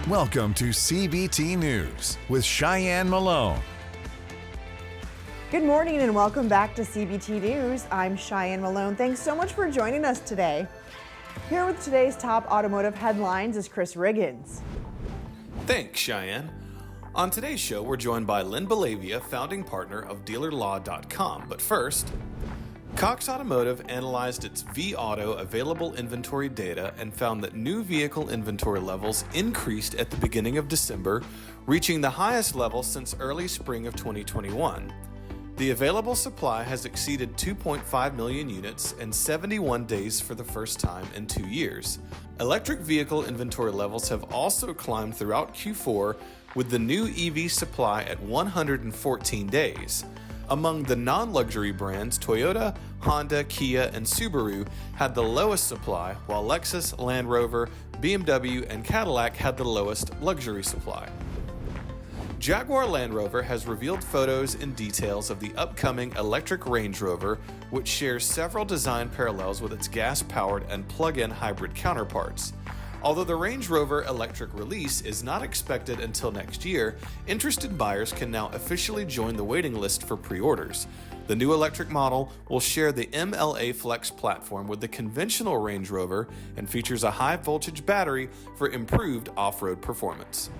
Welcome to CBT News with Shyann Malone. Good morning and welcome back to CBT News. I'm Shyann Malone. Thanks so much for joining us today. Here with today's top automotive headlines is Chris Riggins. Thanks, Shyann. On today's show, we're joined by Lynn Belavia, founding partner of DealerLaw.com. But first, Cox Automotive analyzed its V-Auto available inventory data and found that new vehicle inventory levels increased at the beginning of December, reaching the highest level since early spring of 2021. The available supply has exceeded 2.5 million units in 71 days for the first time in 2 years. Electric vehicle inventory levels have also climbed throughout Q4, with the new EV supply at 114 days. Among the non-luxury brands, Toyota, Honda, Kia, and Subaru had the lowest supply, while Lexus, Land Rover, BMW, and Cadillac had the lowest luxury supply. Jaguar Land Rover has revealed photos and details of the upcoming electric Range Rover, which shares several design parallels with its gas-powered and plug-in hybrid counterparts. Although the Range Rover electric release is not expected until next year, interested buyers can now officially join the waiting list for pre-orders. The new electric model will share the MLA Flex platform with the conventional Range Rover and features a high-voltage battery for improved off-road performance.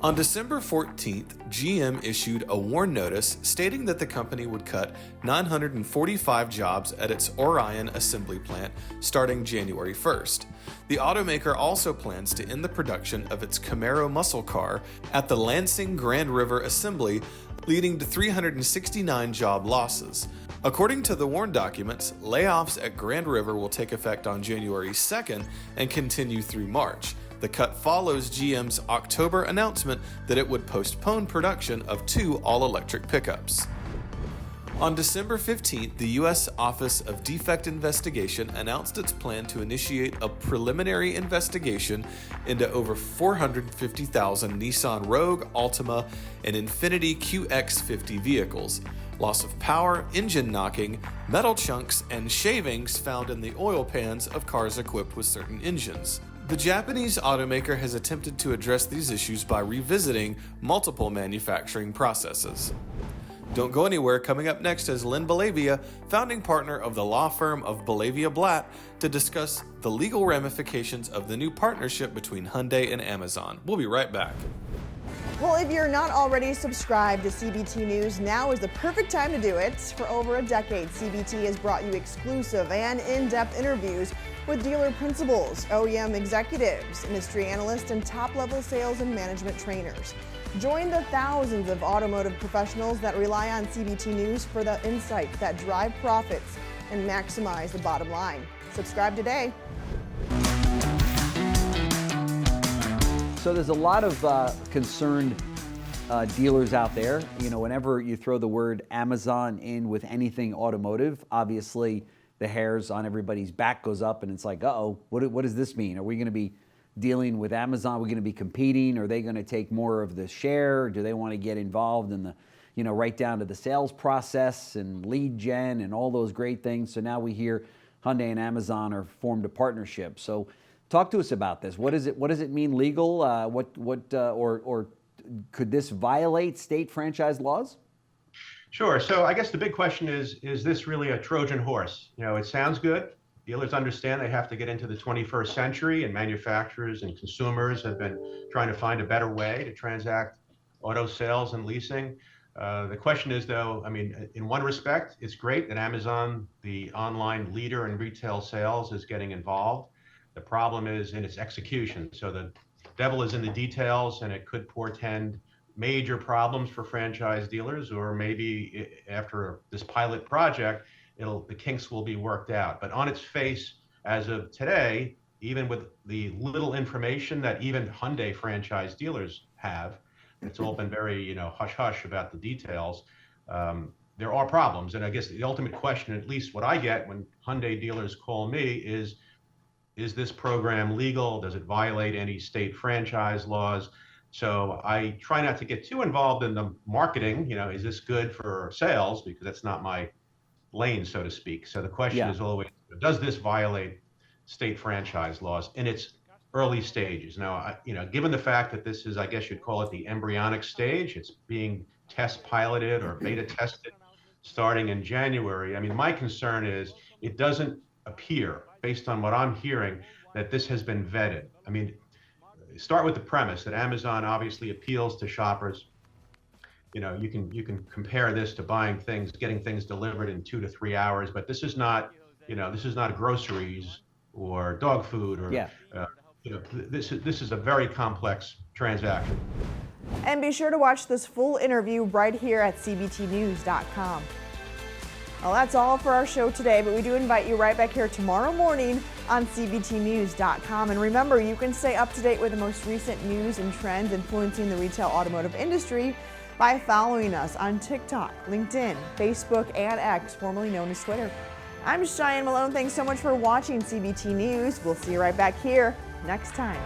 On December 14th, GM issued a WARN notice stating that the company would cut 945 jobs at its Orion assembly plant starting January 1st. The automaker also plans to end the production of its Camaro muscle car at the Lansing Grand River Assembly, leading to 369 job losses. According to the WARN documents, layoffs at Grand River will take effect on January 2nd and continue through March. The cut follows GM's October announcement that it would postpone production of 2 all-electric pickups. On December 15th, the U.S. Office of Defect Investigation announced its plan to initiate a preliminary investigation into over 450,000 Nissan Rogue, Altima, and Infiniti QX50 vehicles. Loss of power, engine knocking, metal chunks, and shavings found in the oil pans of cars equipped with certain engines. The Japanese automaker has attempted to address these issues by revisiting multiple manufacturing processes. Don't go anywhere. Coming up next is Lynn Belavia, founding partner of the law firm of Belavia Blatt, to discuss the legal ramifications of the new partnership between Hyundai and Amazon. We'll be right back. Well, if you're not already subscribed to CBT News, now is the perfect time to do it. For over a decade, CBT has brought you exclusive and in-depth interviews with dealer principals, OEM executives, industry analysts, and top-level sales and management trainers. Join the thousands of automotive professionals that rely on CBT News for the insights that drive profits and maximize the bottom line. Subscribe today. So there's a lot of concerned dealers out there. You know, whenever you throw the word Amazon in with anything automotive, obviously the hairs on everybody's back goes up and it's like, uh-oh, what does this mean? Are we going to be dealing with Amazon? Are we going to be competing? Are they going to take more of the share? Do they want to get involved in the, right down to the sales process and lead gen and all those great things? So now we hear Hyundai and Amazon are formed a partnership. So talk to us about this. What does it mean legal? Or could this violate state franchise laws? Sure. So I guess the big question is this really a Trojan horse? It sounds good. Dealers understand they have to get into the 21st century, and manufacturers and consumers have been trying to find a better way to transact auto sales and leasing. The question is, though, in one respect, it's great that Amazon, the online leader in retail sales, is getting involved. The problem is in its execution. So the devil is in the details, and it could portend major problems for franchise dealers, or maybe after this pilot project, the kinks will be worked out. But on its face, as of today, even with the little information that even Hyundai franchise dealers have, it's all been very, hush-hush about the details. There are problems. And I guess the ultimate question, at least what I get when Hyundai dealers call me, is this program legal? Does it violate any state franchise laws? So I try not to get too involved in the marketing. Is this good for sales? Because that's not my lane, so to speak. So the question is always, does this violate state franchise laws? In its early stages. Now, given the fact that this is, I guess you'd call it the embryonic stage, it's being test piloted or beta tested starting in January. I mean, my concern is it doesn't appear, based on what I'm hearing, that this has been vetted. I mean, start with the premise that Amazon obviously appeals to shoppers. You can compare this to getting things delivered in 2 to 3 hours, but this is not, this is not groceries or dog food or, Yeah. This is a very complex transaction. And be sure to watch this full interview right here at cbtnews.com. Well, that's all for our show today, but we do invite you right back here tomorrow morning on cbtnews.com. And remember, you can stay up to date with the most recent news and trends influencing the retail automotive industry by following us on TikTok, LinkedIn, Facebook, and X, formerly known as Twitter. I'm Shyann Malone. Thanks so much for watching CBT News. We'll see you right back here next time.